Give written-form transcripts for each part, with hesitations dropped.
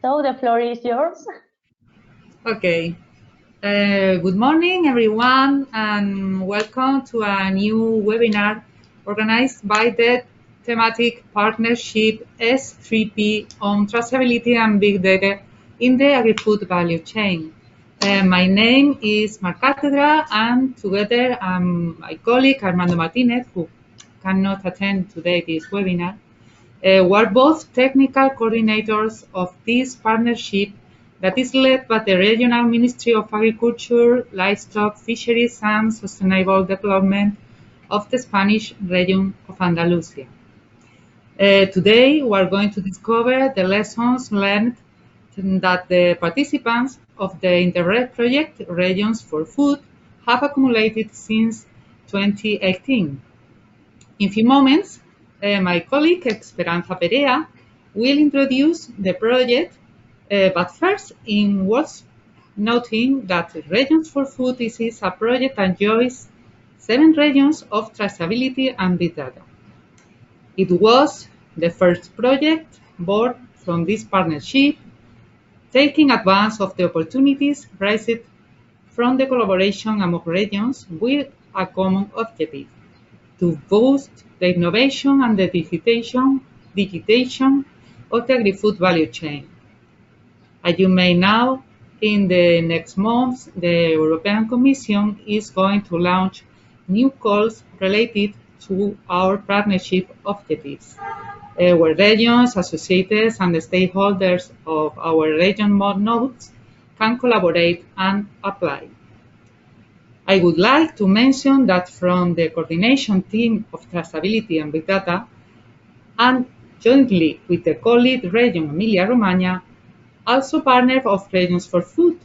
So the floor is yours. Okay. Good morning, everyone, and welcome to a new webinar organized by the thematic partnership S3P on traceability and big data in the agri-food value chain. My name is Mar Cátedra, and together my colleague Armando Martinez, who cannot attend today this webinar, we're both technical coordinators of this partnership that is led by the Regional Ministry of Agriculture, Livestock, Fisheries and Sustainable Development of the Spanish region of Andalusia. Today, we're going to discover the lessons learned that the participants of the Interreg project Regions for Food have accumulated since 2018. In a few moments, my colleague Esperanza Perea will introduce the project, but first, in words, noting that Regions for Food is a project that enjoys 7 regions of traceability and big data. It was the first project born from this partnership, taking advantage of the opportunities raised from the collaboration among regions with a common objective: to boost the innovation and the digitization of the agri-food value chain. As you may know, in the next months, the European Commission is going to launch new calls related to our partnership objectives, where regions, associates, and the stakeholders of our region nodes can collaborate and apply. I would like to mention that from the coordination team of traceability and big data, and jointly with the co-lead region Emilia-Romagna, also partner of Regions for Food,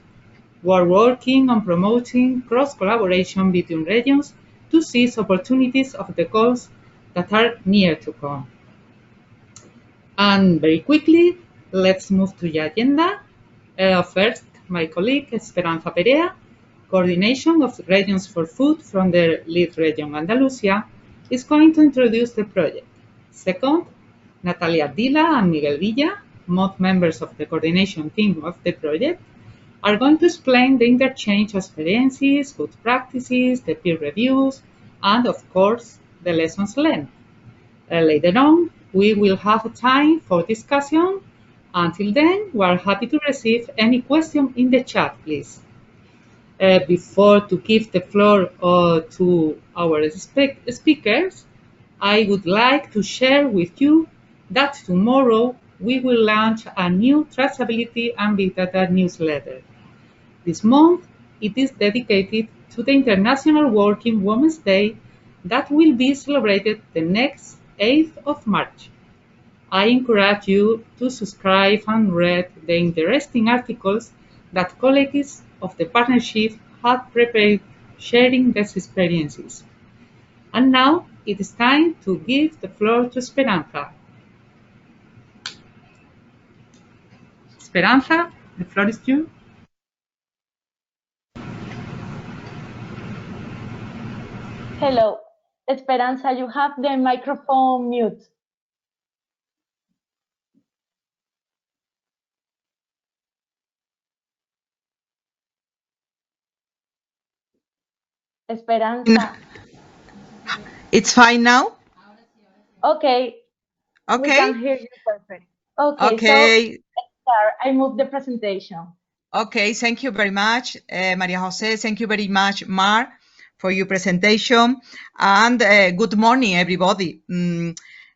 we are working on promoting cross-collaboration between regions to seize opportunities of the goals that are near to come. And very quickly, let's move to the agenda. First, my colleague Esperanza Perea, Coordination of Regions for Food from the lead region Andalusia, is going to introduce the project. Second, Natalia Dila and Miguel Villa, both members of the coordination team of the project, are going to explain the interchange of experiences, good practices, the peer reviews, and of course, the lessons learned. Later on, we will have time for discussion. Until then, we are happy to receive any question in the chat, please. Before to give the floor to our speakers, I would like to share with you that tomorrow we will launch a new Traceability and Big Data newsletter. This month, it is dedicated to the International Working Women's Day that will be celebrated the next 8th of March. I encourage you to subscribe and read the interesting articles that colleagues of the partnership have prepared sharing these experiences. And now it is time to give the floor to Esperanza. Esperanza, the floor is yours. Hello, Esperanza, you have the microphone mute. Esperanza. It's fine now? Okay. Okay. We can hear you perfect. Okay. So I move the presentation. Okay, thank you very much, Maria Jose. Thank you very much, Mar, for your presentation. And good morning, everybody.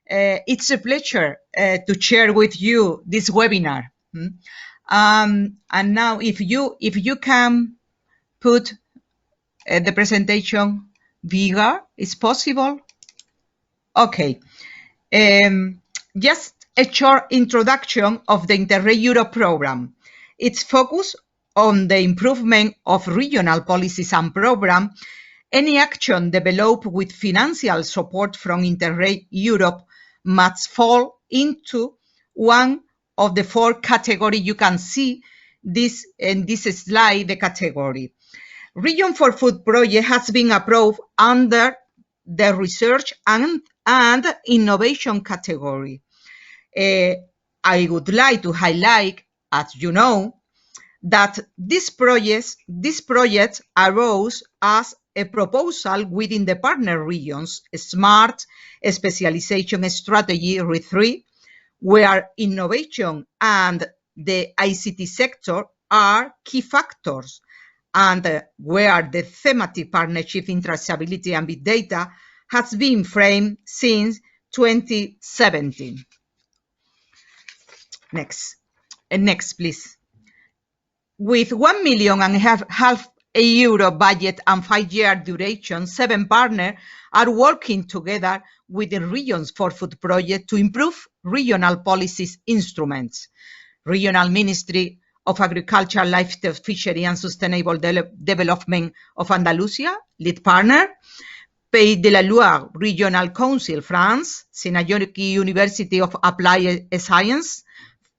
It's a pleasure to share with you this webinar. And now, if you can put the presentation bigger, is possible? Okay. Just a short introduction of the Interreg Europe program. It's focused on the improvement of regional policies and programs. Any action developed with financial support from Interreg Europe must fall into one of the 4 categories. You can see this in this slide, the category. Region for Food project has been approved under the research and innovation category. I would like to highlight as you know, that this project arose as a proposal within the partner regions Smart Specialization Strategy RE3, where innovation and the ICT sector are key factors, and where the thematic partnership in traceability and big data has been framed since 2017. Next, please. With 1 million and half euro budget and 5-year duration, 7 partners are working together with the regions for food project to improve regional policies instruments. Regional Ministry of Agriculture, Livestock, Fishery and Sustainable Development of Andalusia, lead partner. Pays de la Loire Regional Council, France. Sinajorki University of Applied Science,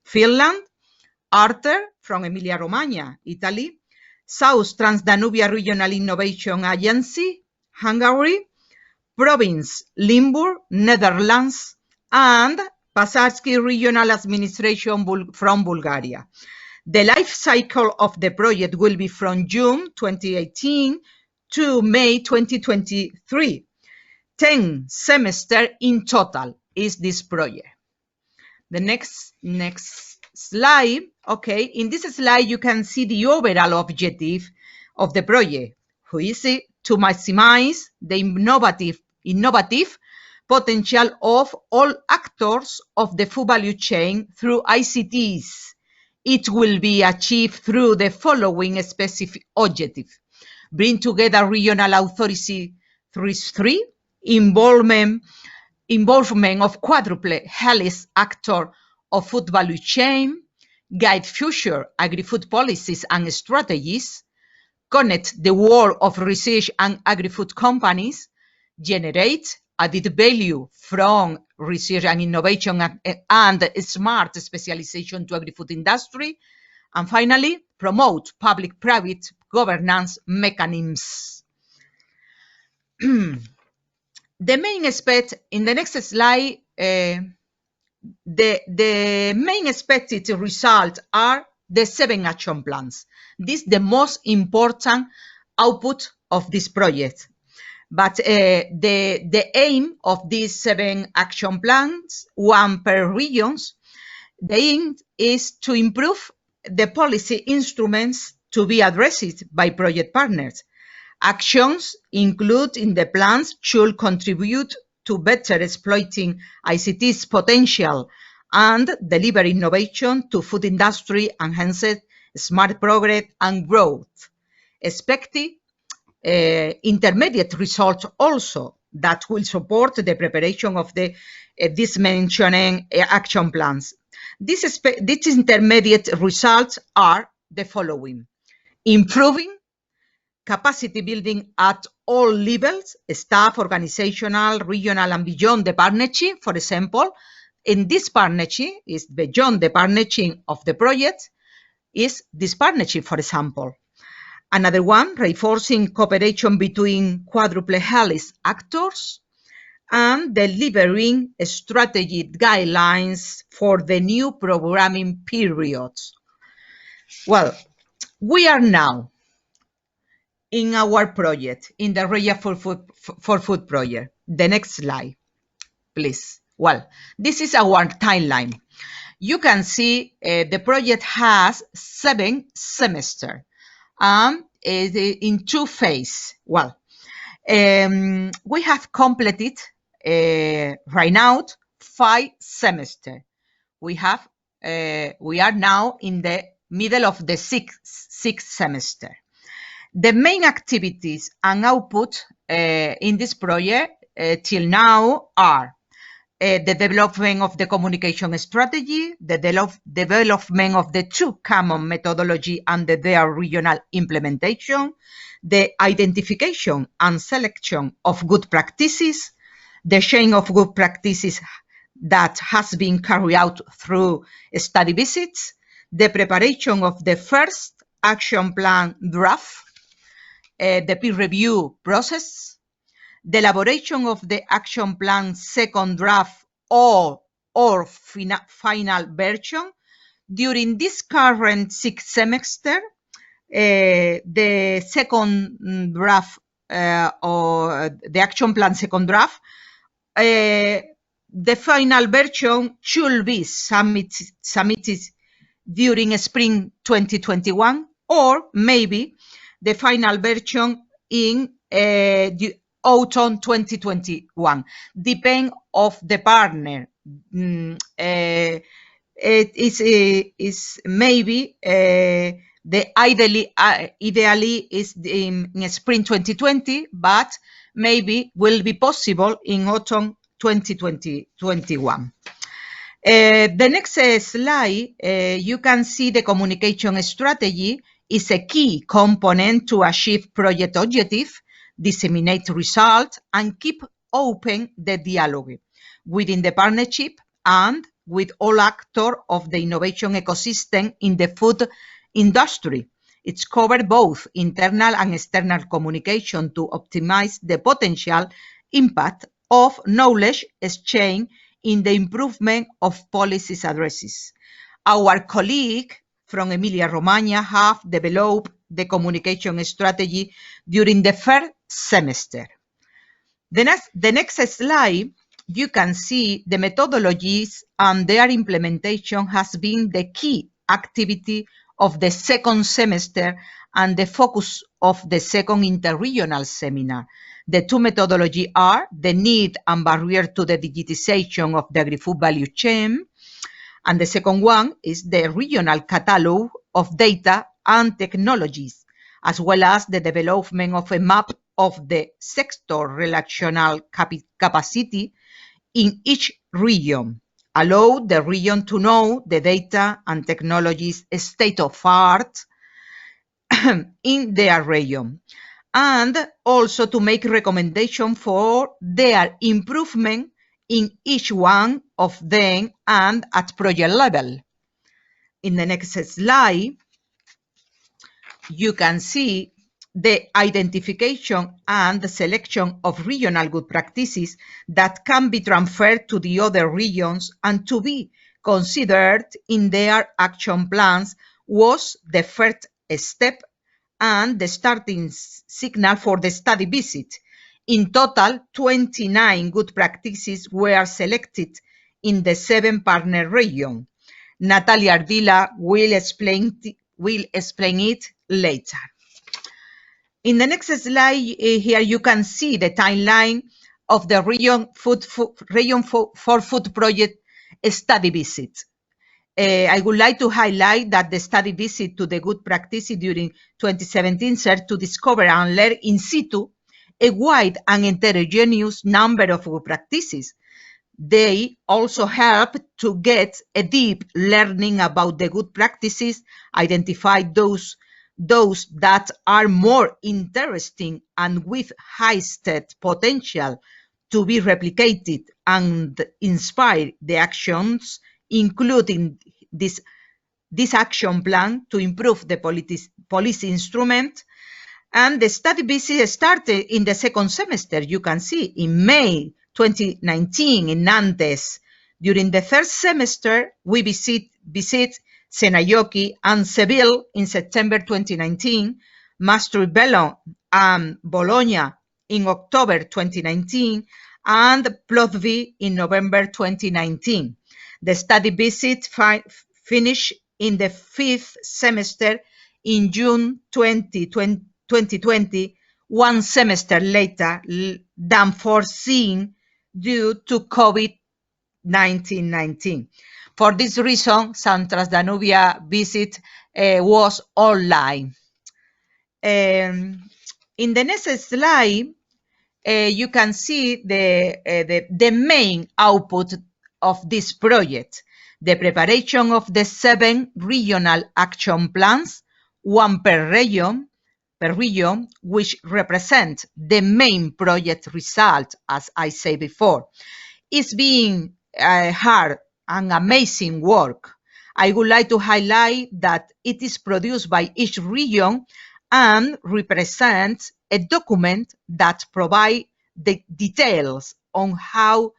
Finland. Arthur from Emilia-Romagna, Italy. South Transdanubia Regional Innovation Agency, Hungary. Province Limburg, Netherlands, and Pasarski Regional Administration from Bulgaria. The life cycle of the project will be from June 2018 to May 2023. 10 semesters in total is this project. The next slide. Okay, in this slide you can see the overall objective of the project, which is to maximize the innovative potential of all actors of the food value chain through ICTs. It will be achieved through the following specific objective: bring together regional authority 3 involvement of quadruple helix actor of food value chain, guide future agri-food policies and strategies, connect the world of research and agri-food companies, generate added value from research and innovation and smart specialization to agri-food industry, and finally, promote public-private governance mechanisms. The main aspect in the next slide, the main expected results are the 7 action plans. This is the most important output of this project. But the aim of these 7 action plans, 1 per regions, the aim is to improve the policy instruments to be addressed by project partners. Actions included in the plans should contribute to better exploiting ICT's potential and deliver innovation to food industry, enhanced smart progress and growth. Expected intermediate results also that will support the preparation of the these mentioned action plans. These intermediate results are the following: improving capacity building at all levels, staff, organizational, regional, and beyond the partnership. For example, in this partnership is beyond the partnership of the project, is this partnership, for example. Another one, reinforcing cooperation between quadruple helix actors and delivering strategic guidelines for the new programming periods. Well, we are now in our project, in the Region for Food project. The next slide, please. Well, this is our timeline. You can see the project has 7 semesters in 2 phases. Well, we have completed right now 5 semesters. We are now in the middle of the sixth semester. The main activities and output in this project till now are the development of the communication strategy, the development of the 2 common methodology and their regional implementation, the identification and selection of good practices, the chain of good practices that has been carried out through study visits, the preparation of the first action plan draft, the peer review process, the elaboration of the action plan second draft or final version during this current sixth semester, the second draft or the action plan second draft, the final version should be submitted during spring 2021, or maybe the final version in autumn 2021, depend of the partner. It is maybe the ideally is in spring 2020, but maybe will be possible in autumn 2021. The next slide, you can see the communication strategy is a key component to achieve project objective, disseminate results, and keep open the dialogue within the partnership and with all actors of the innovation ecosystem in the food industry. It's covered both internal and external communication to optimize the potential impact of knowledge exchange in the improvement of policies addresses. Our colleague from Emilia-Romagna have developed the communication strategy during the first semester. The next slide, you can see the methodologies and their implementation has been the key activity of the second semester and the focus of the second interregional seminar. The two methodologies are the need and barrier to the digitization of the agri-food value chain, and the second one is the regional catalog of data and technologies, as well as the development of a map of the sector relational capacity in each region, allow the region to know the data and technologies state of art in their region, and also to make recommendation for their improvement in each one of them and at project level. In the next slide, you can see the identification and the selection of regional good practices that can be transferred to the other regions and to be considered in their action plans was the first step and the starting signal for the study visit. In total, 29 good practices were selected in the 7 partner regions. Natalia Ardila will explain it later. In the next slide, here you can see the timeline of the Region for Food Project study visit. I would like to highlight that the study visit to the good practices during 2017 served to discover and learn in situ a wide and heterogeneous number of good practices. They also help to get a deep learning about the good practices, identify those that are more interesting and with highest potential to be replicated, and inspire the actions, including this action plan to improve the policy instrument. And the study visit started in the second semester. You can see in May 2019 in Nantes. During the first semester, we visit Senayoki and Seville in September 2019, Maastricht Bellon and Bologna in October 2019, and Plotvy in November 2019. The study visit finished in the fifth semester in June 2020, one semester later than foreseen due to COVID-19. For this reason, San Transdanubia visit was online. In the next slide, you can see the main output of this project, the preparation of the 7 regional action plans, one per region, which represent the main project result, as I said before. It's been hard and amazing work. I would like to highlight that it is produced by each region and represents a document that provides the details on how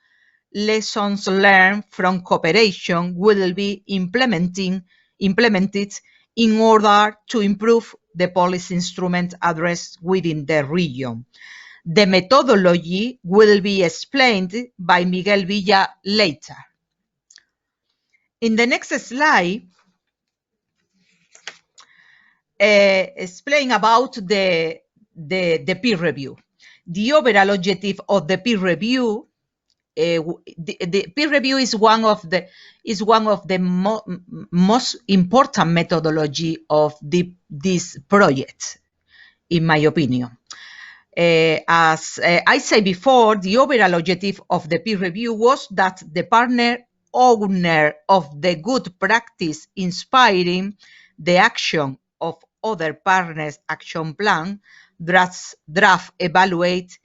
lessons learned from cooperation will be implementing implemented in order to improve the policy instrument addressed within the region. The methodology will be explained by Miguel Villa later. In the next slide, explain about the peer review. The overall objective of the peer review, the peer review is one of the most important methodology of this project, in my opinion. As I said before, the overall objective of the peer review was that the partner owner of the good practice inspiring the action of other partners' action plan draft evaluate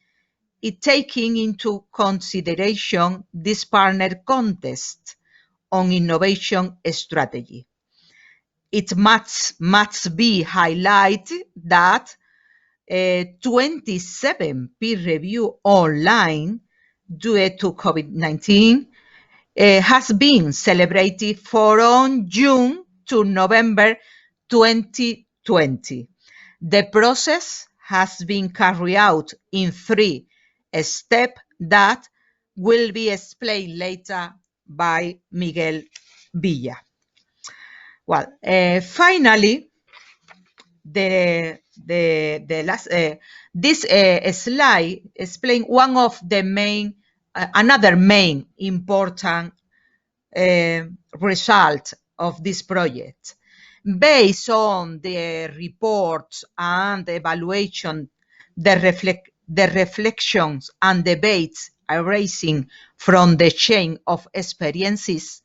it, taking into consideration this partner context on innovation strategy. It must be highlighted that 27 peer review online due to COVID-19 has been celebrated from June to November 2020. The process has been carried out in 3 steps that will be explained later by Miguel Villa. Well, finally, the last this slide explains one of the main another main important result of this project. Based on the reports and the evaluation, the reflections and debates arising from the chain of experiences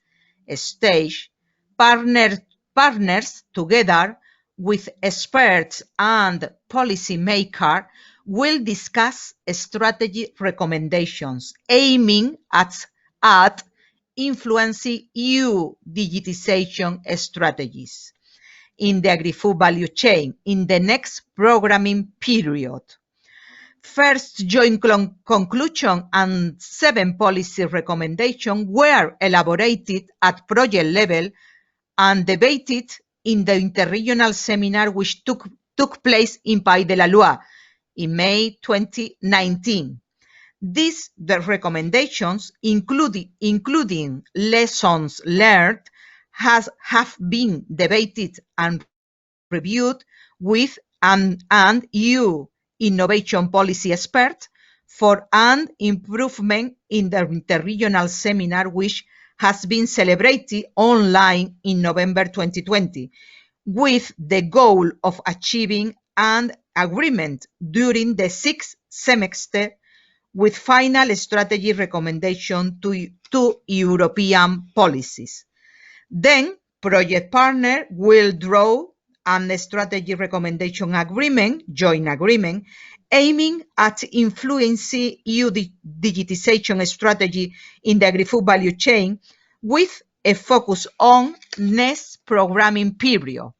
stage, partners together with experts and policymakers will discuss strategy recommendations aiming at influencing EU digitization strategies in the agri-food value chain in the next programming period. First joint conclusion and 7 policy recommendations were elaborated at project level and debated in the interregional seminar which took place in Pays de la Loire in May 2019. The recommendations, including lessons learned, have been debated and reviewed with and EU innovation policy experts for an improvement in the interregional seminar which has been celebrated online in November 2020, with the goal of achieving an agreement during the 6th semester with final strategy recommendation to European policies. Then, project partner will draw a strategy recommendation agreement, joint agreement, aiming at influencing EU digitization strategy in the agri-food value chain with a focus on next programming period.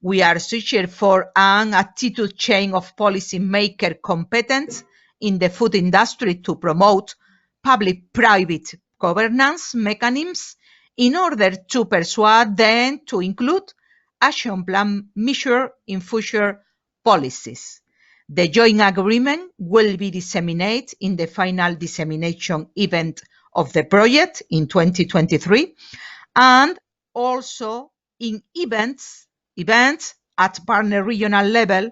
We are searching for an attitude change of policymaker competence in the food industry to promote public-private governance mechanisms in order to persuade them to include action plan measures in future policies. The joint agreement will be disseminated in the final dissemination event of the project in 2023 and also in events at partner regional level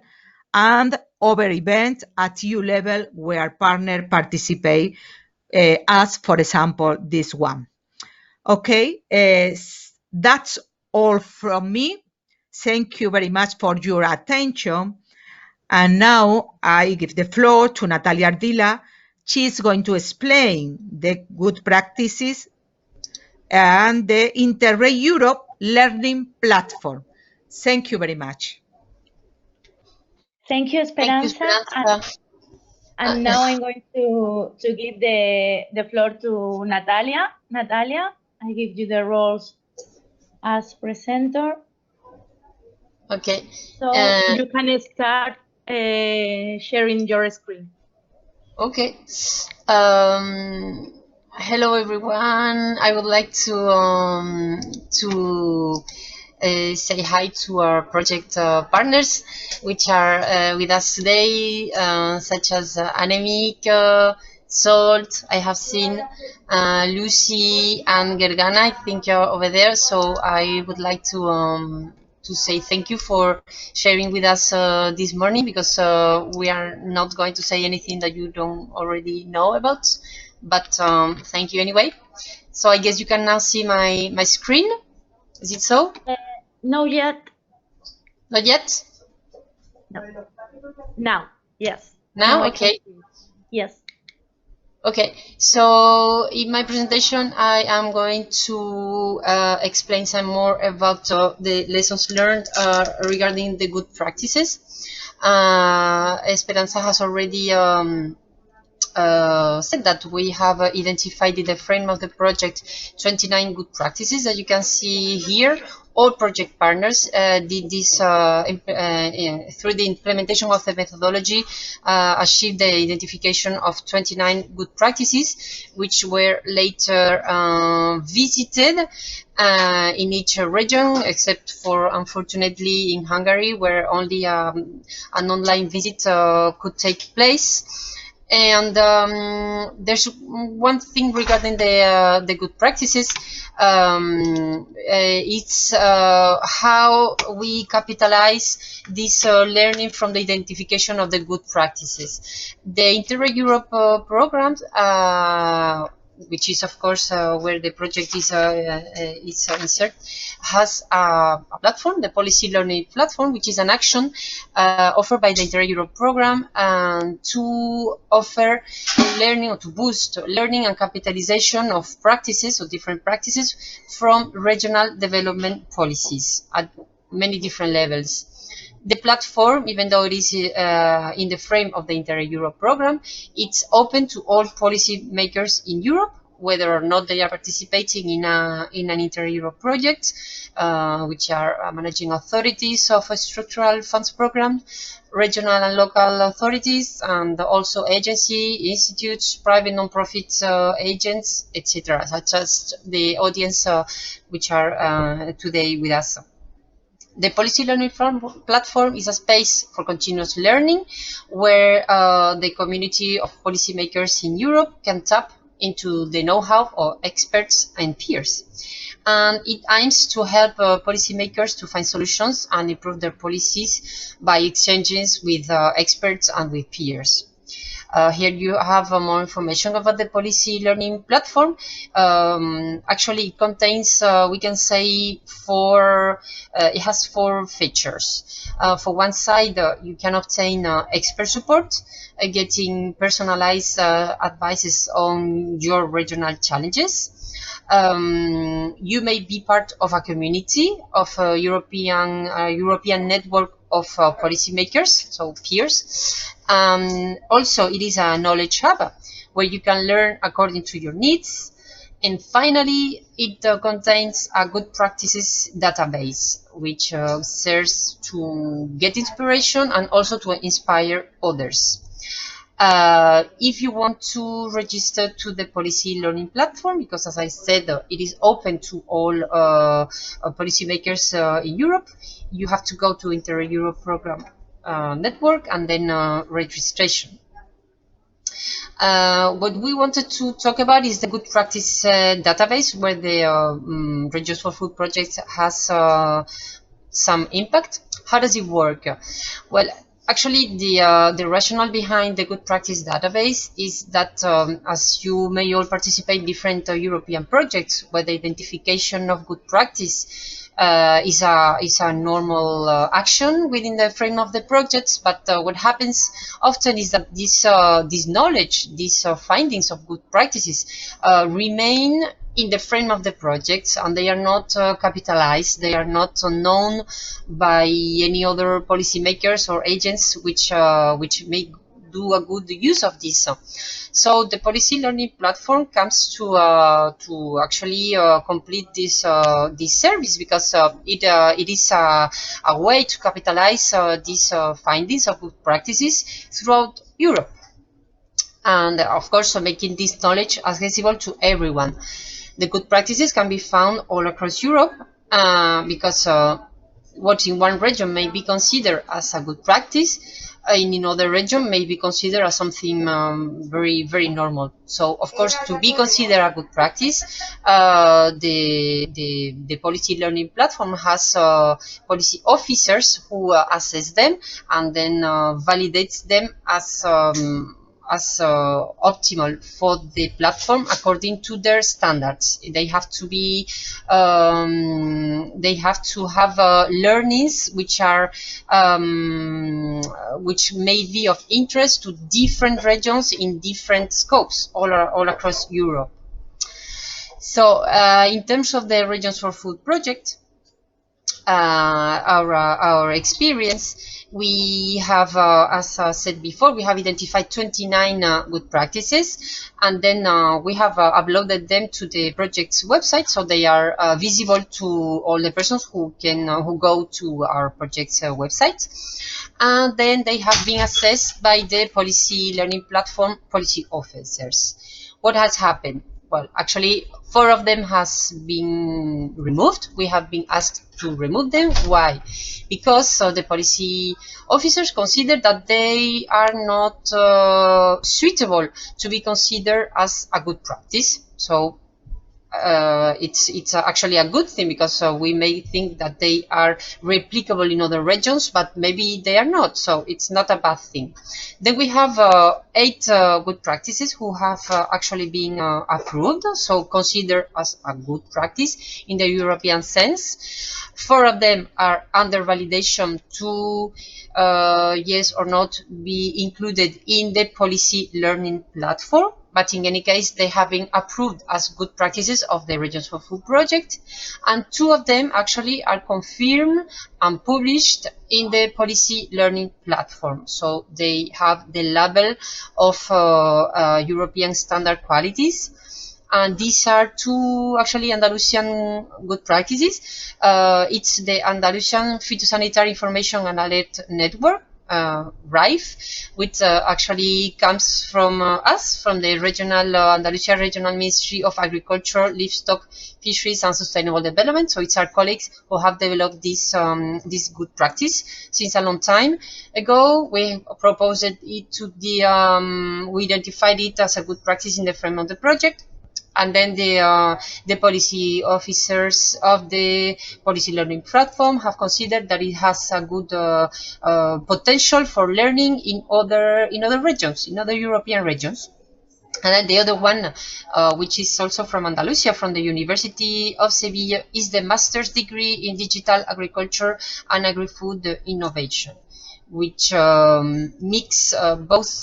and other events at EU level where partners participate, as for example this one. Okay, that's all from me. Thank you very much for your attention. And now I give the floor to Natalia Ardila. She's going to explain the good practices and the Interreg Europe Learning Platform. Thank you very much. Thank you, Esperanza. And now I'm going to give the floor to Natalia. Natalia, I give you the roles as presenter. Okay. So you can start sharing your screen. Okay. Hello everyone. I would like to say hi to our project partners, which are with us today, such as Anemic, Salt, I have seen Lucy and Gergana, I think you're over there. So I would like to say thank you for sharing with us this morning, because we are not going to say anything that you don't already know about. But thank you anyway. So I guess you can now see my screen. Is it so? No yet. Not yet? No. Now, yes. Now? Okay. Yes. Okay, so in my presentation, I am going to explain some more about the lessons learned regarding the good practices. Esperanza has already said that we have identified in the frame of the project 29 good practices that you can see here. All project partners did this through the implementation of the methodology, achieved the identification of 29 good practices, which were later visited in each region, except for, unfortunately, in Hungary, where only an online visit could take place. And there's one thing regarding the good practices. It's how we capitalize this learning from the identification of the good practices. The Inter-Europe program, which is of course where the project is inserted, has a platform, the Policy Learning Platform, which is an action offered by the Inter-Europe program to offer learning, or to boost learning and capitalization of practices, or different practices, from regional development policies at many different levels. The platform, even though it is in the frame of the Inter-Europe program, it's open to all policy makers in Europe, whether or not they are participating in an Inter-Europe project, which are managing authorities of a structural funds program, regional and local authorities, and also agency, institutes, private non-profit agents, etc., such as the audience which are today with us. The Policy Learning Platform is a space for continuous learning, where the community of policymakers in Europe can tap into the know-how of experts and peers. And it aims to help policymakers to find solutions and improve their policies by exchanges with experts and with peers. Here you have more information about the Policy Learning Platform. Actually, it contains, we can say, it has 4 features. For one side, you can obtain expert support, getting personalized advices on your regional challenges. You may be part of a community of a European network of policymakers, so peers. Also, it is a knowledge hub where you can learn according to your needs. And finally, it contains a good practices database, which serves to get inspiration and also to inspire others. If you want to register to the Policy Learning Platform, because as I said, it is open to all policymakers in Europe, you have to go to Inter-Europe Program network and then registration. What we wanted to talk about is the good practice database, where the Reduce for Food project has some impact. How does it work? Well, actually, the rationale behind the good practice database is that as you may all participate in different European projects, where the identification of good practice is a normal action within the frame of the projects, but what happens often is that this knowledge, these findings of good practices remain in the frame of the projects, and they are not capitalized, they are not known by any other policymakers or agents which may do a good use of this. So the Policy Learning Platform comes to actually complete this service, because it is a way to capitalize these findings of good practices throughout Europe, and of course making this knowledge accessible to everyone. The good practices can be found all across Europe, because what in one region may be considered as a good practice, in another region may be considered as something very, very normal. So, of course, to be considered a good practice, the policy learning platform has policy officers who assess them and then validates them as optimal for the platform according to their standards. They have to be, they have to have learnings which are, which may be of interest to different regions in different scopes all across Europe. So, in terms of the Regions for Food project, our experience, we have, as I said before, we have identified 29 good practices, and then we have uploaded them to the project's website, so they are visible to all the persons who can who go to our project's website, and then they have been assessed by the policy learning platform policy officers. What has happened? Well, actually, 4 of them has been removed. We have been asked to remove them. Why? Because the policy officers consider that they are not suitable to be considered as a good practice. So it's actually a good thing, because we may think that they are replicable in other regions, but maybe they are not, so it's not a bad thing. Then we have 8 good practices who have actually been approved, so considered as a good practice in the European sense. 4 of them are under validation to yes or not be included in the policy learning platform, but in any case they have been approved as good practices of the Regions for Food project, and 2 of them actually are confirmed and published in the policy learning platform, so they have the label of European standard qualities. And these are 2 actually Andalusian good practices. It's the Andalusian Phytosanitary Information and Alert Network, RIFE, which actually comes from us, from the regional Andalusia Regional Ministry of Agriculture, Livestock, Fisheries and Sustainable Development. So it's our colleagues who have developed this this good practice since a long time ago. We proposed it to the we identified it as a good practice in the frame of the project. And then the policy officers of the policy learning platform have considered that it has a good potential for learning in other regions, in other European regions. And then the other one, which is also from Andalusia, from the University of Sevilla, is the master's degree in digital agriculture and agri-food innovation, which mix both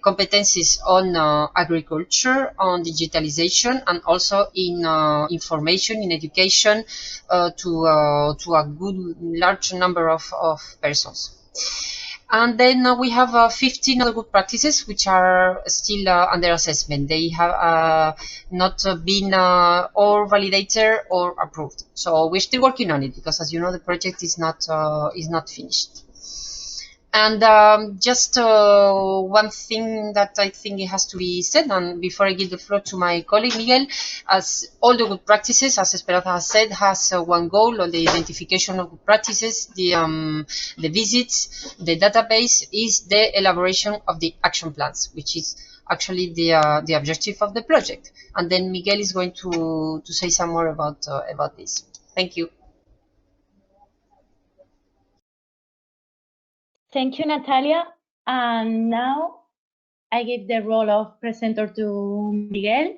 competencies on agriculture, on digitalization, and also in information, in education to a good large number of persons. And then we have 15 other good practices which are still under assessment. They have not been or validated or approved. So we're still working on it, because, as you know, the project is not finished. And just one thing that I think it has to be said, and before I give the floor to my colleague Miguel, as all the good practices, as Esperanza has said, has one goal, or the identification of good practices, the visits, the database, is the elaboration of the action plans, which is actually the objective of the project. And then Miguel is going to say some more about this. Thank you. Thank you, Natalia. And now I give the role of presenter to Miguel.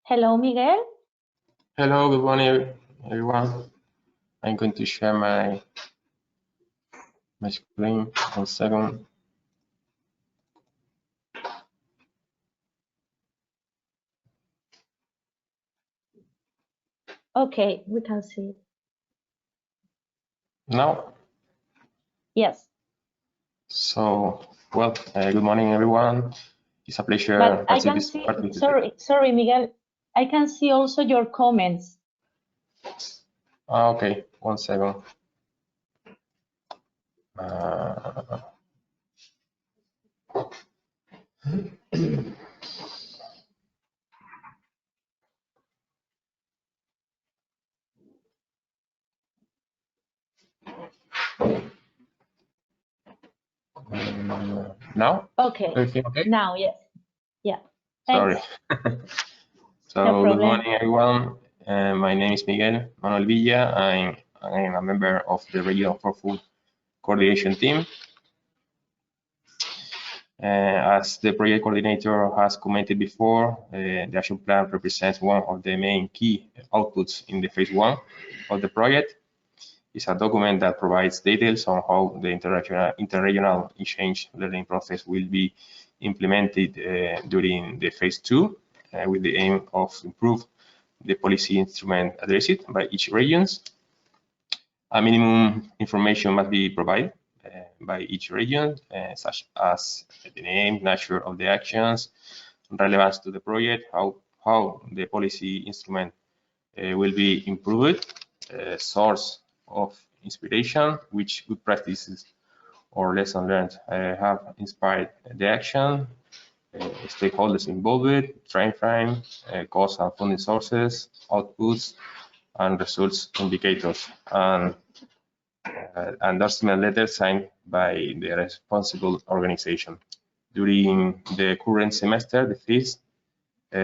Hello, Miguel. Hello, good morning, everyone. I'm going to share my screen. 1 second. Okay, we can see it. Now? Yes. So, well, good morning, everyone. It's a pleasure. But I can see, sorry, Miguel. I can see also your comments. Okay, 1 second. Now? Okay. Everything okay? Now, yes. Yeah. Sorry. Thanks. So, No good problem. morning, everyone. My name is Miguel Manuel Villa. I'm a member of the Region for Food Coordination team. As the project coordinator has commented before, the action plan represents one of the main key outputs in the phase 1 of the project. It's a document that provides details on how the interregional exchange learning process will be implemented during the phase 2 with the aim of improve the policy instrument addressed by each regions. A minimum information must be provided by each region, such as the name, nature of the actions, relevance to the project, how the policy instrument will be improved, source of inspiration, which good practices or lesson learned have inspired the action, stakeholders involved, time frame, cost and funding sources, outputs, and results indicators, and endorsement letter signed by the responsible organization. During the current semester, the FIS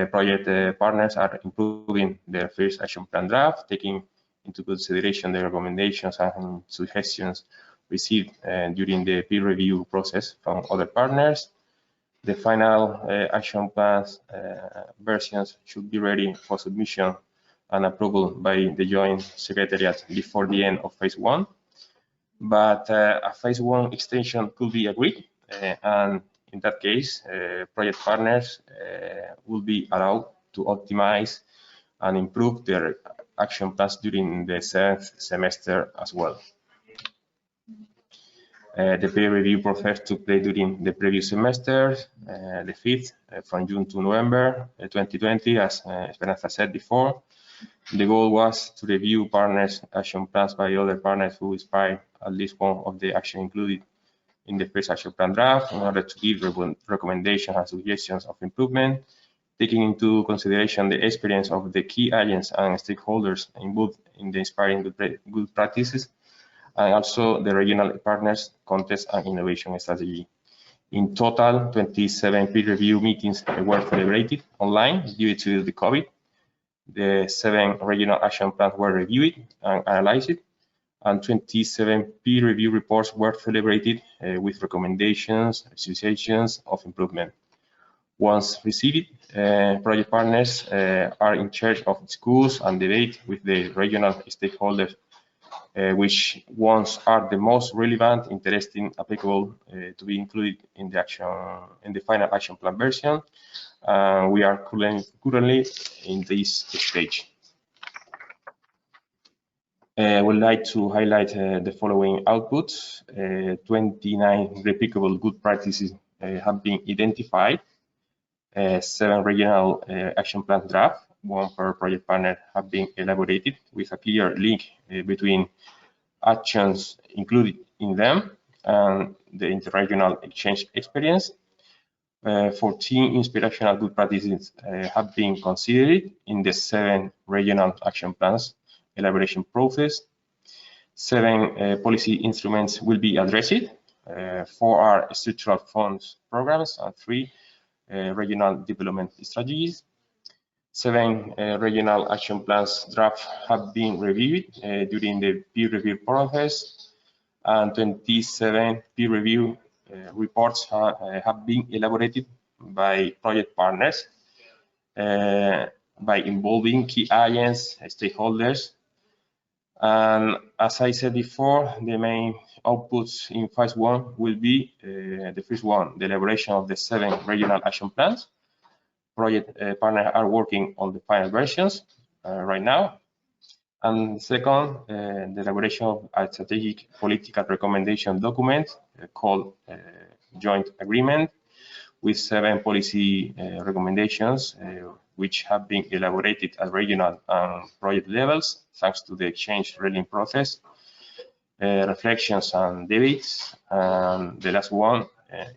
project partners are improving their first action plan draft, taking into consideration the recommendations and suggestions received during the peer review process from other partners. The final action plans versions should be ready for submission and approval by the Joint Secretariat before the end of phase 1. But a phase 1 extension could be agreed, and in that case, project partners will be allowed to optimize and improve their action plans during the 7th semester as well. The peer review process took place during the previous semester, the 5th, from June to November 2020, as Esperanza said before. The goal was to review partners' action plans by other partners who inspired at least one of the action included in the first action plan draft in order to give recommendations and suggestions of improvement, taking into consideration the experience of the key agents and stakeholders involved in the inspiring good practices, and also the regional partners' context and innovation strategy. In total, 27 peer review meetings were celebrated online due to the COVID. The 7 regional action plans were reviewed and analyzed, and 27 peer review reports were celebrated with recommendations, suggestions of improvement. Once received, project partners are in charge of discuss and debate with the regional stakeholders which ones are the most relevant, interesting, applicable to be included in the final action plan version. We are currently in this stage. I would like to highlight the following outputs. 29 replicable good practices have been identified. 7 regional action plan draft, 1 per project partner, have been elaborated with a clear link between actions included in them and the interregional exchange experience. 14 inspirational good practices have been considered in the 7 regional action plans elaboration process. 7 policy instruments will be addressed. 4 are structural funds programs and 3 regional development strategies. 7 regional action plans draft have been reviewed during the peer review process, and 27 peer review reports have been elaborated by project partners by involving key agents, stakeholders. And as I said before, the main outputs in phase 1 will be the first one, the elaboration of the 7 regional action plans. Project partners are working on the final versions right now. And second, the elaboration of a strategic political recommendation document called Joint Agreement with 7 policy recommendations which have been elaborated at regional and project levels thanks to the exchange learning process, reflections and debates. And the last one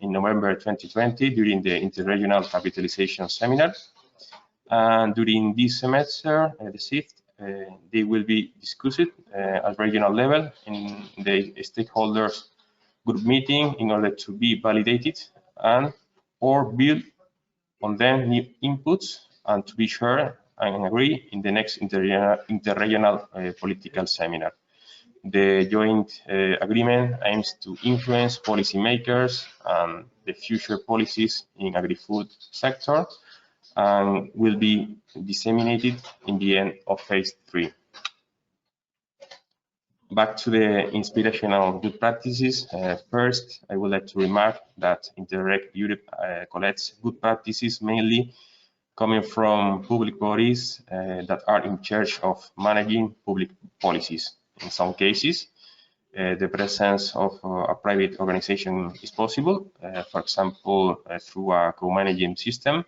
in November 2020 during the Interregional Capitalization Seminar. And during this semester, the 6th, they will be discussed at regional level in the stakeholders group meeting in order to be validated and or build on them new inputs and to be shared and agree in the next interregional political seminar. The joint agreement aims to influence policymakers and the future policies in agri-food sector and will be disseminated in the end of phase 3. Back to the inspirational good practices. First, I would like to remark that Interreg Europe collects good practices mainly coming from public bodies that are in charge of managing public policies. In some cases, the presence of a private organization is possible, for example, through a co-managing system,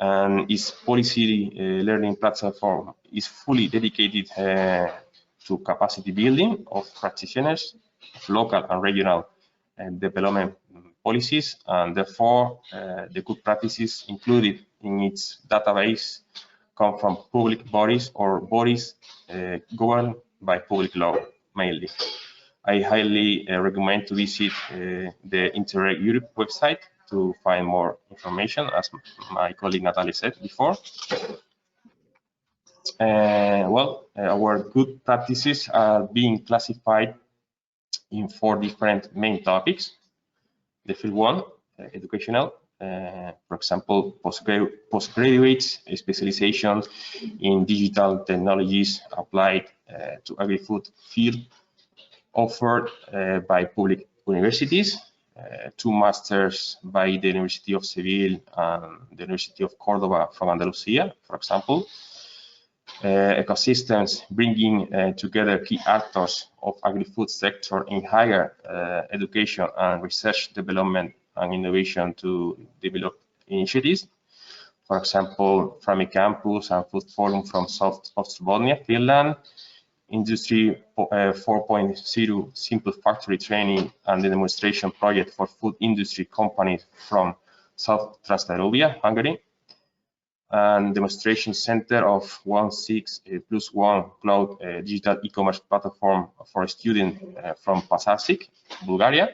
and its policy learning platform is fully dedicated to capacity building of practitioners of local and regional development policies, and therefore the good practices included in its database come from public bodies or bodies governed by public law mainly. I highly recommend to visit the Interreg Europe website to find more information, as my colleague Natalie said before. Our good practices are being classified in 4 different main topics. The first one, educational, for example, postgraduate specialization in digital technologies applied to agri-food field offered by public universities, 2 masters by the University of Seville and the University of Cordoba from Andalusia, for example. Ecosystems bringing together key actors of agri-food sector in higher education and research development and innovation to develop initiatives. For example, Frami Campus and Food Forum from South Ostrobothnia, Finland, Industry 4.0 Simple Factory Training and the Demonstration Project for Food Industry Companies from South Transdanubia, Hungary, and Demonstration Center of 16+1 Cloud Digital E-commerce Platform for students from Pasasic, Bulgaria.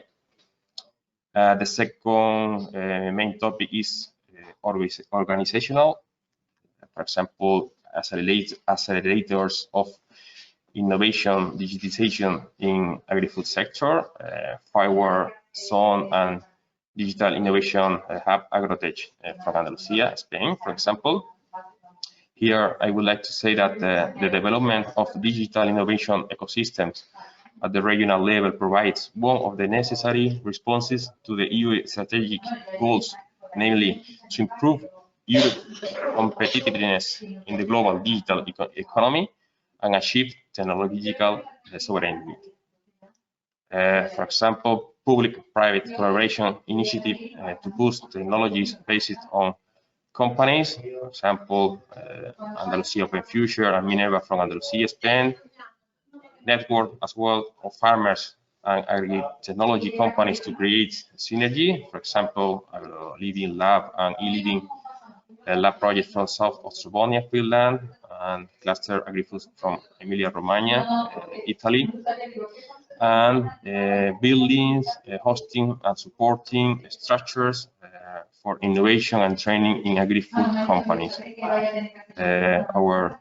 The second main topic is organizational, for example, accelerators of innovation, digitization in agri-food sector, Fireware Zone and Digital Innovation Hub Agrotech from Andalusia, Spain, for example. Here, I would like to say that the development of digital innovation ecosystems at the regional level provides one of the necessary responses to the EU strategic goals, namely to improve Europe's competitiveness in the global digital economy and achieve technological sovereignty. For example, public-private collaboration initiative to boost technologies based on companies, for example, Andalusia Open Future and Minerva from Andalusia, Spain, network as well of farmers and agri-technology companies to create synergy, for example, Living Lab and e-Living lab project from South Ostrobothnia, Finland, and cluster agri-food from Emilia-Romagna, Italy, and buildings, hosting and supporting structures for innovation and training in agri-food companies. Our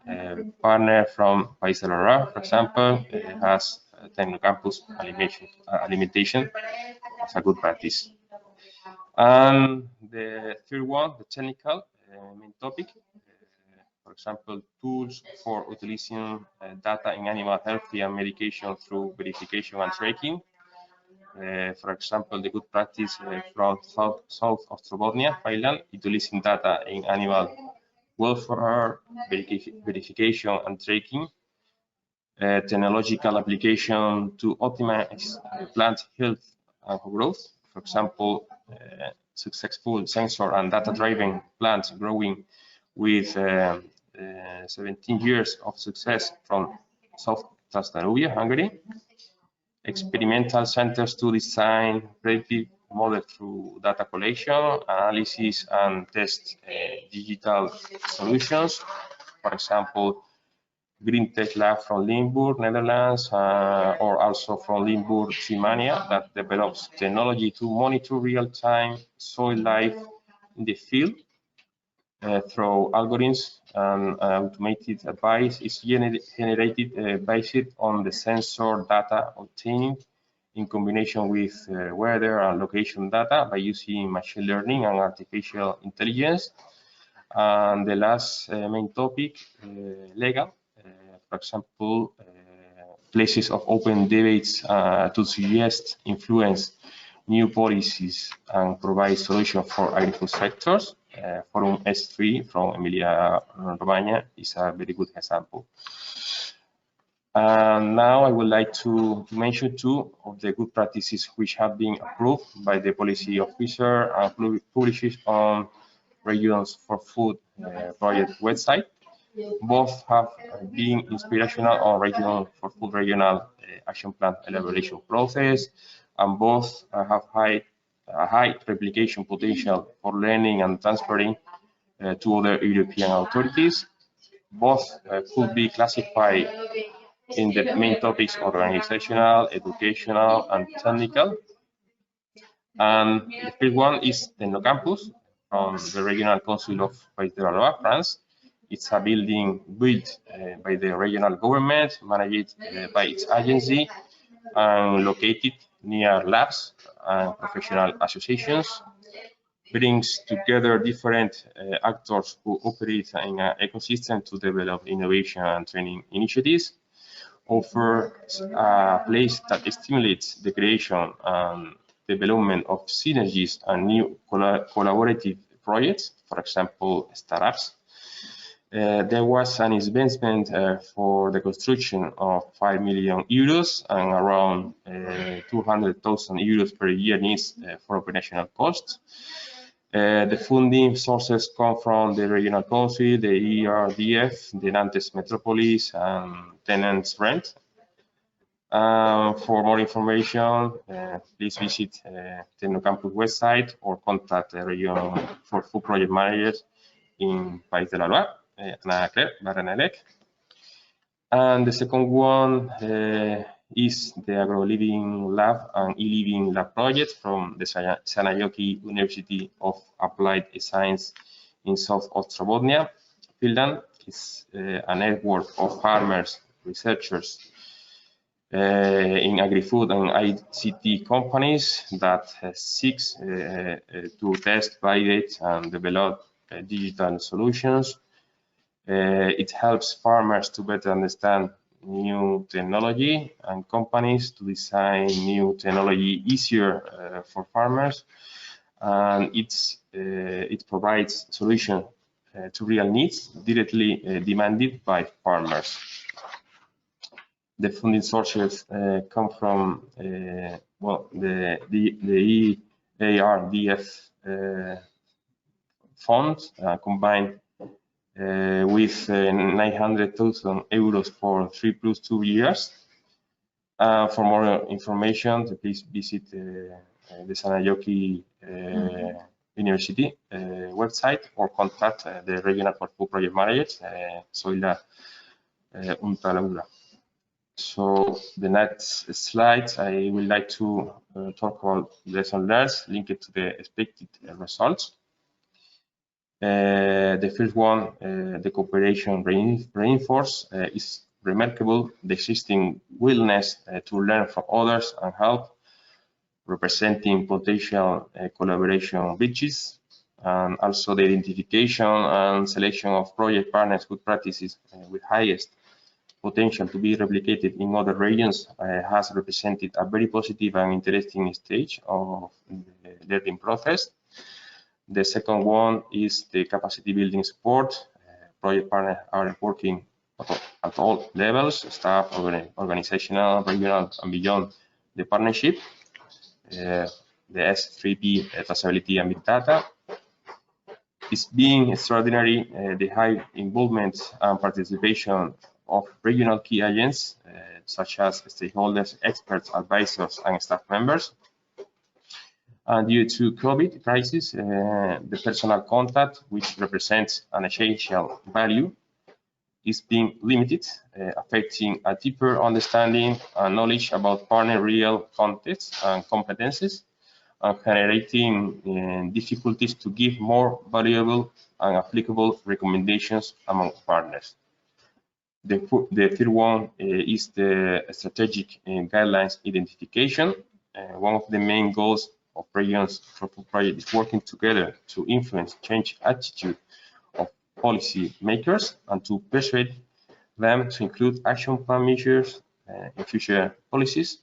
partner from País de Lora, for example, has Technocampus alimentation as a good practice. And the third one, the technical main topic, for example, tools for utilizing data in animal health and medication through verification and tracking. For example, the good practice from South Ostrobothnia, Finland, utilizing data in animal welfare, verification and tracking, technological application to optimize plant health and growth. For example, successful sensor and data-driven plants growing with 17 years of success from South Transdanubia, Hungary. Experimental centers to design predictive model through data collection, analysis, and test digital solutions. For example, Green Tech Lab from Limburg, Netherlands, or also from Limburg, Germania, that develops technology to monitor real-time soil life in the field through algorithms, and automated advice is generated based on the sensor data obtained in combination with weather and location data by using machine learning and artificial intelligence. And the last main topic, legal. For example, places of open debates to suggest, influence new policies and provide solutions for agricultural sectors. Forum S3 from Emilia-Romagna is a very good example. And now I would like to mention two of the good practices which have been approved by the policy officer and published on Regions for Food project website. Both have been inspirational on Region for Food regional action plan elaboration process, and both have a high replication potential for learning and transferring to other European authorities. Both could be classified in the main topics: organizational, educational, and technical. And the first one is Technocampus from the Regional Council of Pays de la Loire, France. It's a building built by the regional government, managed by its agency, and located near labs and professional associations. Brings together different actors who operate in an ecosystem to develop innovation and training initiatives. Offers a place that stimulates the creation and development of synergies and new collaborative projects, for example, startups. There was an investment for the construction of 5 million euros and around 200,000 euros per year needs for operational costs. The funding sources come from the Regional Council, the ERDF, the Nantes Metropolis, and tenants rent. For more information, please visit Technocampus website or contact the Region for Food project managers in Pays de la Loire, Ana Claire, Baranelec. And the second one is the Agro Living Lab and e-Living Lab project from the Sanajoki University of Applied Science in South Ostrobothnia, Finland. It's a network of farmers, researchers in agri-food and ICT companies that seeks to test, validate, and develop digital solutions. It helps farmers to better understand new technology and companies to design new technology easier for farmers, and it provides solutions to real needs directly demanded by farmers. The funding sources come from well, the EARDF funds combined with 900,000 euros for 3+2 years. For more information, please visit the Sanajoki University website or contact the Regional for Food project managers, Zoila Untalaura. So the next slides, I would like to talk about lesson learned linked to the expected results. The first one, the cooperation reinforced, is remarkable. The existing willingness to learn from others and help, representing potential collaboration bridges, and also the identification and selection of project partners good practices with highest potential to be replicated in other regions has represented a very positive and interesting stage of the learning process. The second one is the capacity building support. Project partners are working at all levels, staff, organizational, regional, and beyond the partnership. The S3P Traceability and Big Data is being extraordinary. The high involvement and participation of regional key agents, such as stakeholders, experts, advisors, and staff members. And due to COVID crisis, the personal contact, which represents an essential value, is being limited, affecting a deeper understanding and knowledge about partner real contexts and competencies, and generating difficulties to give more valuable and applicable recommendations among partners. The third one is the strategic guidelines identification. One of the main goals of regions for project is working together to influence change attitude of policy makers and to persuade them to include action plan measures in future policies.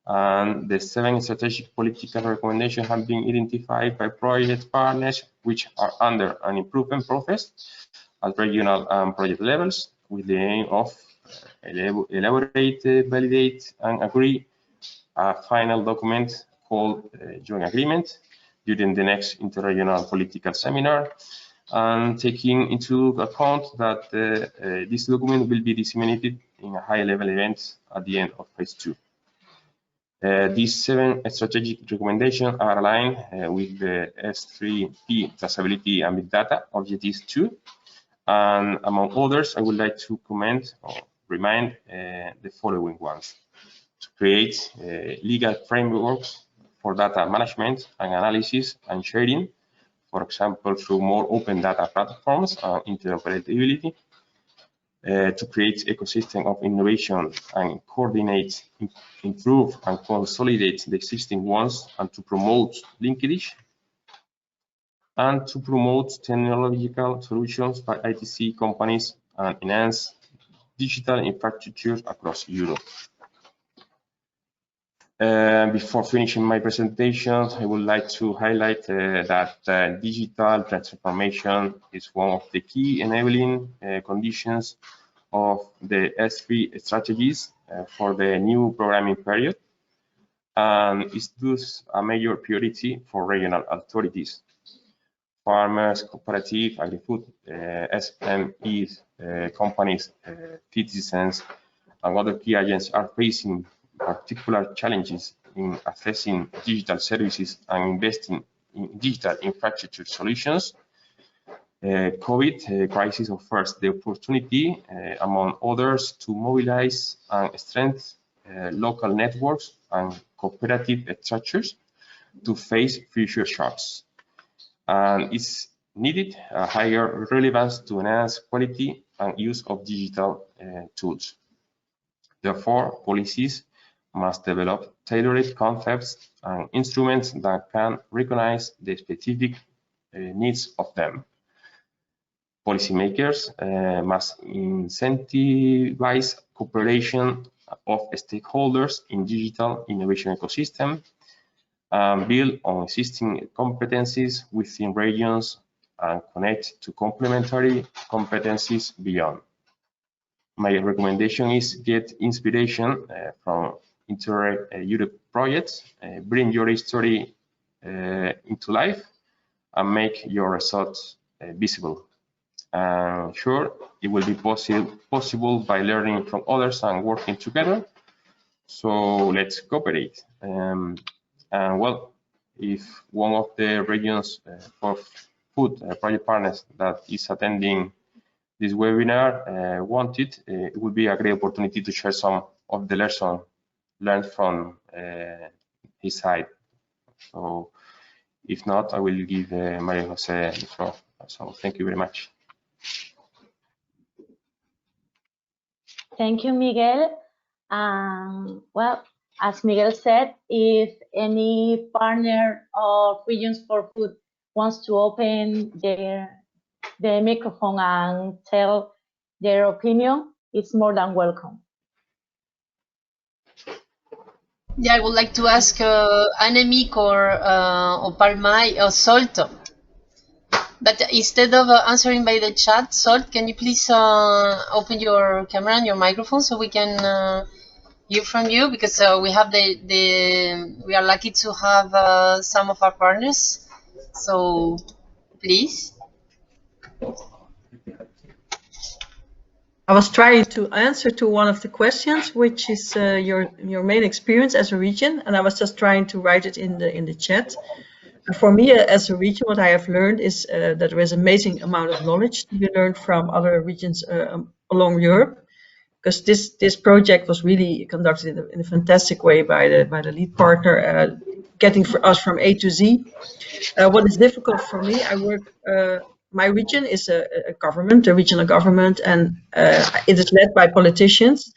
And the 7 strategic political recommendations have been identified by project partners, which are under an improvement process at regional and project levels, with the aim of elaborate, validate, and agree a final document called Joint Agreement during the next interregional political seminar, and taking into account that this document will be disseminated in a high-level event at the end of phase 2. These 7 strategic recommendations are aligned with the S3P Traceability and Big Data Objectives 2. And among others, I would like to comment or remind the following ones: to create legal frameworks for data management and analysis and sharing, for example, through more open data platforms and interoperability, to create ecosystem of innovation and coordinate, improve, and consolidate the existing ones, and to promote linkage, and to promote technological solutions by ITC companies and enhance digital infrastructure across Europe. Before finishing my presentation, I would like to highlight that digital transformation is one of the key enabling conditions of the S3 strategies for the new programming period, and is thus a major priority for regional authorities. Farmers, cooperative, agri-food, SMEs, companies, citizens, and other key agents are facing particular challenges in accessing digital services and investing in digital infrastructure solutions. COVID crisis offers the opportunity, among others, to mobilize and strengthen local networks and cooperative structures to face future shocks. And it's needed a higher relevance to enhance quality and use of digital tools. Therefore, policies must develop tailored concepts and instruments that can recognize the specific needs of them. Policymakers must incentivize cooperation of stakeholders in digital innovation ecosystem, and build on existing competencies within regions and connect to complementary competencies beyond. My recommendation is get inspiration from Inter-Europe projects, bring your history into life, and make your results visible. Sure, it will be possible by learning from others and working together. So let's cooperate. Well, if one of the regions for food project partners that is attending this webinar wanted, it would be a great opportunity to share some of the lessons learned from his side. So if not, I will give Maria Jose the floor. So thank you very much. Thank you, Miguel. Well, as Miguel said, if any partner of Regions for Food wants to open the microphone and tell their opinion, it's more than welcome. Yeah, I would like to ask Annemiek or Parmay or Solto. But instead of answering by the chat, Salt, can you please open your camera and your microphone so we can hear from you? Because we have we are lucky to have some of our partners. So please. I was trying to answer to one of the questions, which is your main experience as a region, and I was just trying to write it in the chat. For me, as a region, what I have learned is that there is amazing amount of knowledge to be learned from other regions along Europe, because this project was really conducted in a fantastic way by the lead partner, getting for us from A to Z. What is difficult for me, my region is a government, a regional government, and it is led by politicians.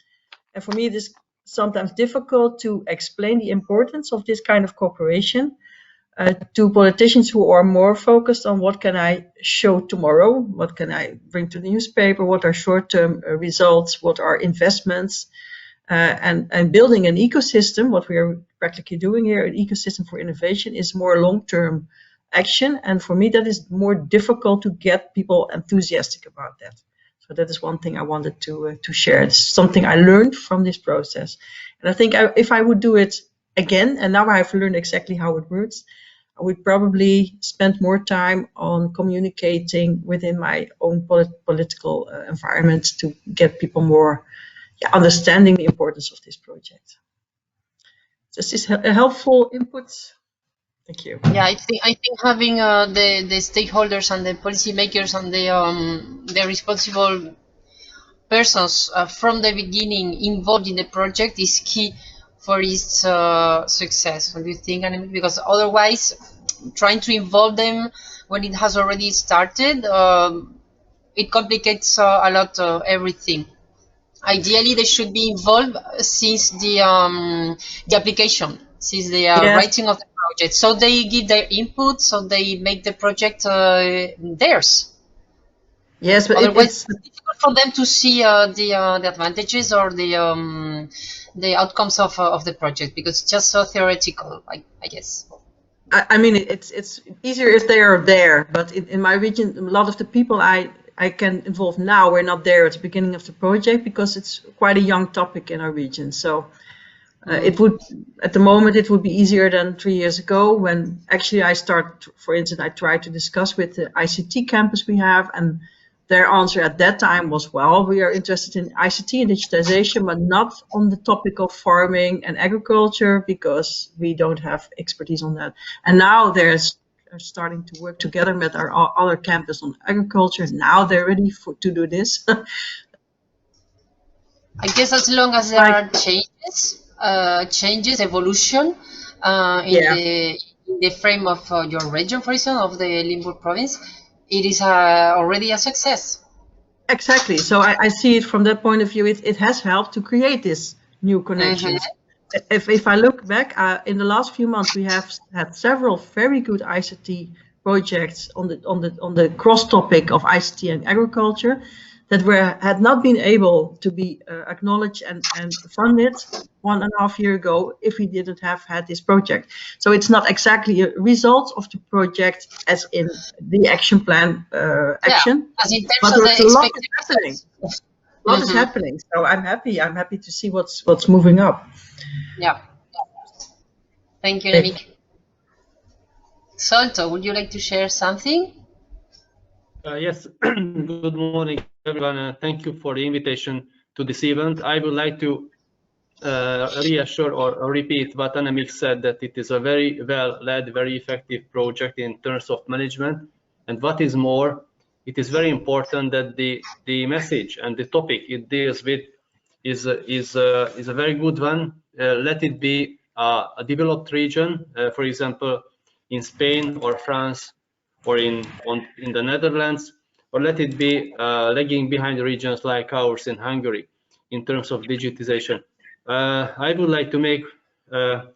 And for me, it is sometimes difficult to explain the importance of this kind of cooperation to politicians who are more focused on what can I show tomorrow, what can I bring to the newspaper, what are short-term results, what are investments, and building an ecosystem. What we are practically doing here, an ecosystem for innovation, is more long-term action. And for me, that is more difficult to get people enthusiastic about that. So that is one thing I wanted to share. It's something I learned from this process. And I think if I would do it again, and now I've learned exactly how it works, I would probably spend more time on communicating within my own political environment to get people more understanding the importance of this project. This is a helpful input. Thank you. Yeah, I think having the stakeholders and the policymakers and the responsible persons from the beginning involved in the project is key for its success. What do you think, Annemiek? Because otherwise, trying to involve them when it has already started, it complicates a lot everything. Ideally, they should be involved since the application, since the writing of the project. So they give their input, so they make the project theirs. Yes, but otherwise it's difficult for them to see the advantages or the outcomes of the project, because it's just so theoretical, I guess. I mean, it's easier if they are there, but in my region, a lot of the people I can involve now were not there at the beginning of the project, because it's quite a young topic in our region. So it would, at the moment, it would be easier than 3 years ago, when actually for instance, I tried to discuss with the ICT campus we have, and their answer at that time was, well, we are interested in ICT and digitization, but not on the topic of farming and agriculture, because we don't have expertise on that. And now they're starting to work together with our other campus on agriculture. Now they're ready to do this. I guess as long as there are changes, evolution in the frame of your region, for example, of the Limburg province, it is already a success. Exactly. So I see it from that point of view. It has helped to create this new connections. If I look back, in the last few months, we have had several very good ICT projects on the cross topic of ICT and agriculture that had not been able to be acknowledged and funded 1.5 years ago if we didn't have had this project. So it's not exactly a result of the project as in the action plan action, as in terms but of there's a lot is happening. A lot is happening. So I'm happy to see what's moving up. Yeah. Thank you, Annemiek. Solto, would you like to share something? Yes. Good morning, everyone. Thank you for the invitation to this event. I would like to reassure or repeat what Annemiek said, that it is a very well-led, very effective project in terms of management. And what is more, it is very important that the message and the topic it deals with is a very good one. Let it be a developed region, for example, in Spain or France, or in the Netherlands, or let it be lagging behind regions like ours in Hungary in terms of digitization. I would like to make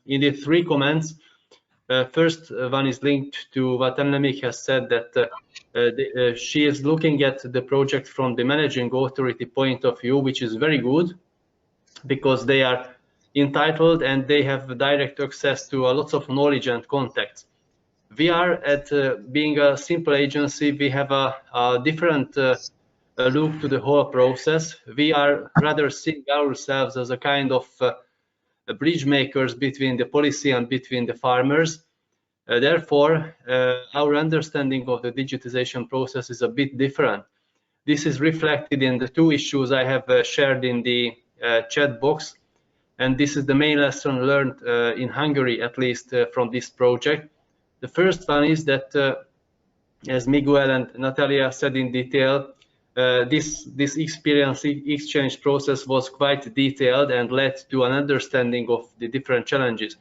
indeed 3 comments. First one is linked to what Annemiek has said, that she is looking at the project from the managing authority point of view, which is very good, because they are entitled and they have direct access to lots of knowledge and contacts. We are at being a simple agency, we have a different look to the whole process. We are rather seeing ourselves as a kind of bridge makers between the policy and between the farmers. Therefore, our understanding of the digitization process is a bit different. This is reflected in the 2 issues I have shared in the chat box, and this is the main lesson learned in Hungary, at least from this project. The first one is that, as Miguel and Natalia said in detail, this experience exchange process was quite detailed and led to an understanding of the different challenges.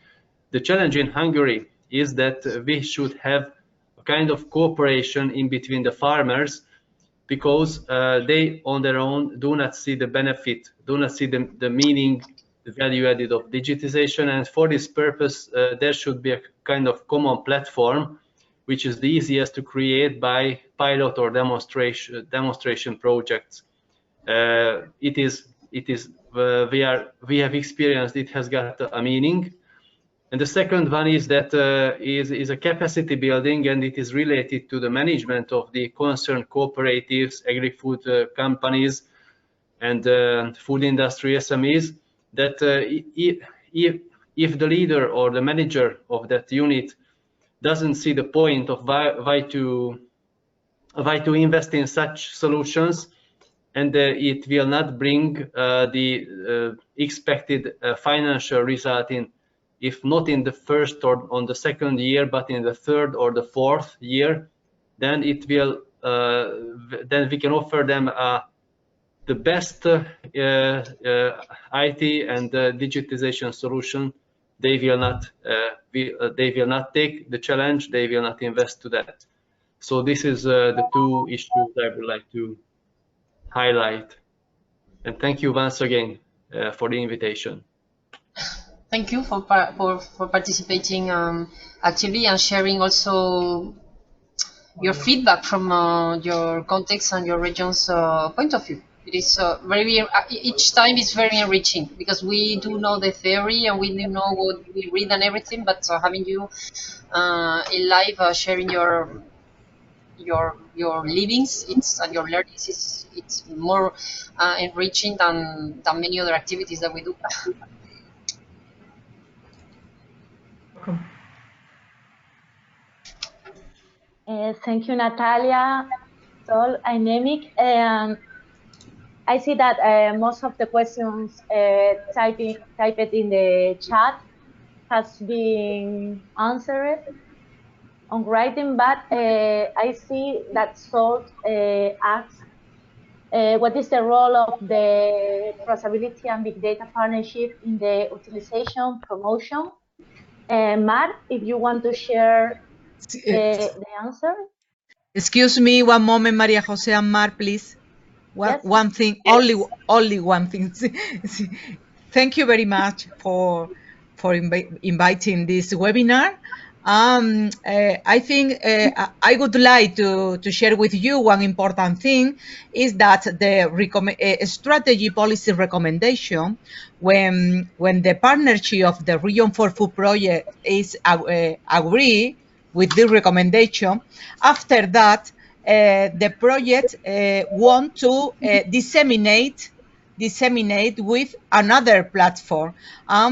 The challenge in Hungary is that we should have a kind of cooperation in between the farmers, because they on their own do not see the benefit, do not see the meaning, the value added of digitization. And for this purpose, there should be a kind of common platform, which is the easiest to create by pilot or demonstration projects. We have experienced it has got a meaning. And the second one is that is a capacity building, and it is related to the management of the concerned cooperatives, agri-food companies, and food industry SMEs. That if the leader or the manager of that unit doesn't see the point of why to invest in such solutions, and it will not bring the expected financial result in, if not in the first or on the second year, but in the third or the fourth year, then it will then we can offer them the best IT and digitization solution. They will not take the challenge. They will not invest to that. So this is the two issues I would like to highlight. And thank you once again for the invitation. Thank you for participating actively and sharing also your feedback from your context and your region's point of view. It is each time it's very enriching, because we do know the theory and we do know what we read and everything, but having you in live sharing your livings and your learnings, it's more enriching than many other activities that we do. Thank you, Natalia, Sol, and Nemik. I see that most of the questions typed in the chat has been answered on writing, but I see that Sol asks, what is the role of the Traceability and Big Data Partnership in the utilization promotion? Mar, if you want to share the answer. Excuse me one moment, Maria Jose and Mar, please. One thing, yes. only one thing. Thank you very much for inviting this webinar. I think I would like to share with you one important thing, is that the strategy policy recommendation, when the partnership of the Region for Food project is agree with the recommendation, after that the project want to disseminate with another platform.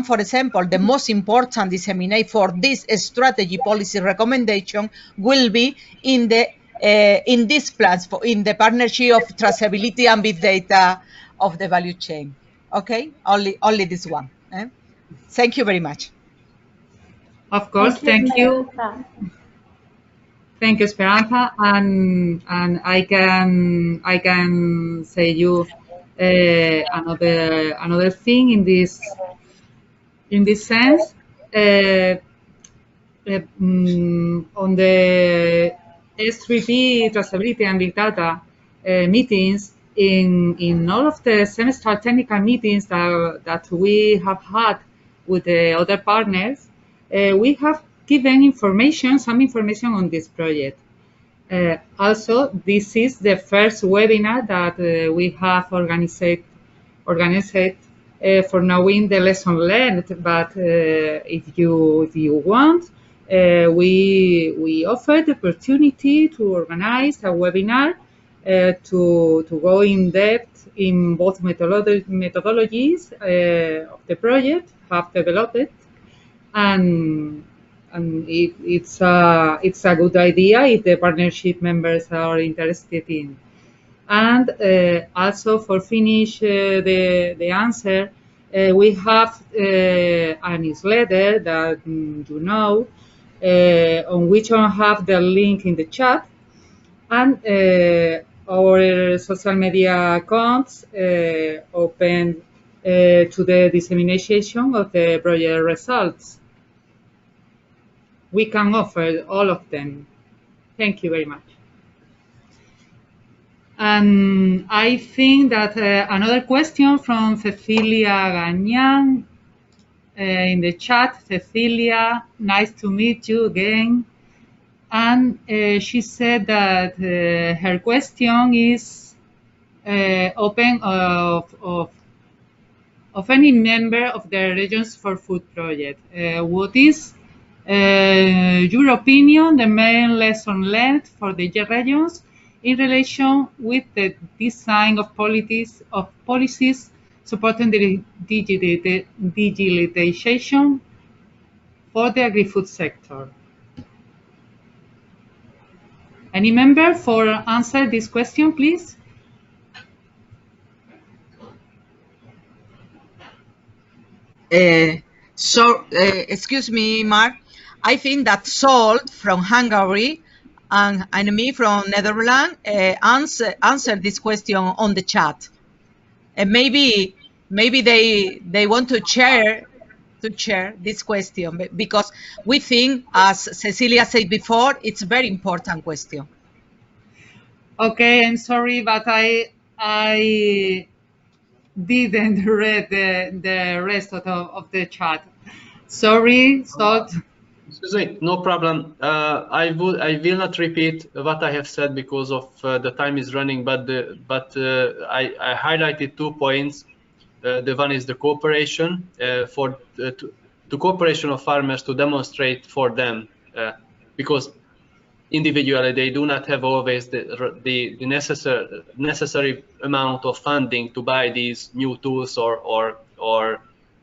For example, the most important disseminate for this strategy policy recommendation will be in this platform, in the partnership of traceability and big data of the value chain. Okay, only this one. Thank you very much. Of course, thank you. Thank you, Esperanza, and I can say you another thing in this sense. On the S3P Traceability and Big Data meetings, in all of the semester technical meetings that we have had with the other partners, we have given some information on this project. Also, this is the first webinar that we have organized for knowing the lesson learned. But if you want, we offer the opportunity to organize a webinar to go in depth in both methodologies of the project have developed, and it's a good idea if the partnership members are interested in. And also, for finish the answer, we have a newsletter that on which I have the link in the chat, and our social media accounts open to the dissemination of the project results. We can offer all of them. Thank you very much. And I think that another question from Cecilia Gagnan in the chat. Cecilia, nice to meet you again. And she said that her question is open of any member of the Regions for Food project. What is your opinion, the main lesson learned for the regions in relation with the design of policies supporting the digitalization for the agri-food sector? Any member for answer this question, please? Excuse me, Mark. I think that Salt from Hungary and me from Netherlands answered this question on the chat. And maybe they want to share this question, because we think, as Cecilia said before, it's a very important question. Okay, I'm sorry, but I didn't read the rest of the chat. Sorry, Salt. Excuse me, no problem. I will not repeat what I have said because of the time is running, but I highlighted 2 points. The one is the cooperation to cooperation of farmers to demonstrate for them, because individually they do not have always the necessary amount of funding to buy these new tools or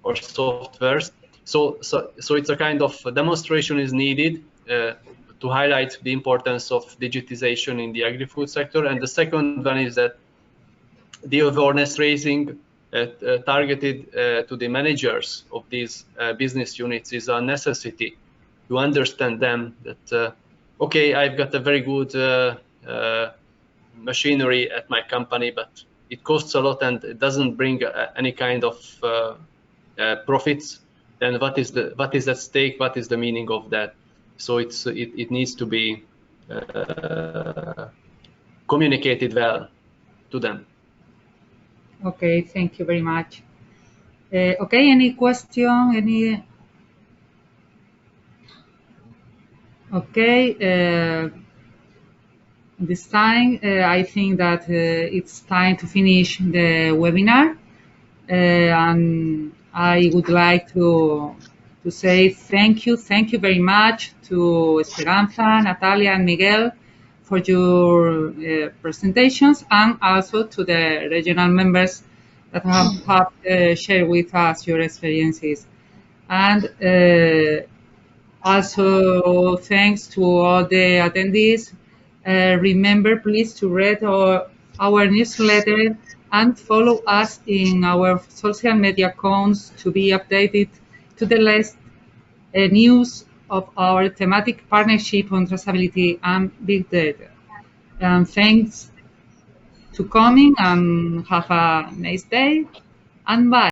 softwares. So it's a kind of demonstration is needed to highlight the importance of digitization in the agri-food sector. And the second one is that the awareness raising targeted to the managers of these business units is a necessity to understand them that okay, I've got a very good machinery at my company, but it costs a lot and it doesn't bring any kind of profits. Then what is at stake? What is the meaning of that? So it needs to be communicated well to them. Okay, thank you very much. Okay, any question? Okay, this time I think that it's time to finish the webinar, and I would like to say thank you very much to Esperanza, Natalia, and Miguel for your presentations, and also to the regional members that have shared with us your experiences. And also thanks to all the attendees. Remember, please, to read our newsletter and follow us in our social media accounts to be updated to the latest news of our thematic partnership on traceability and big data. And thanks to coming, and have a nice day, and bye.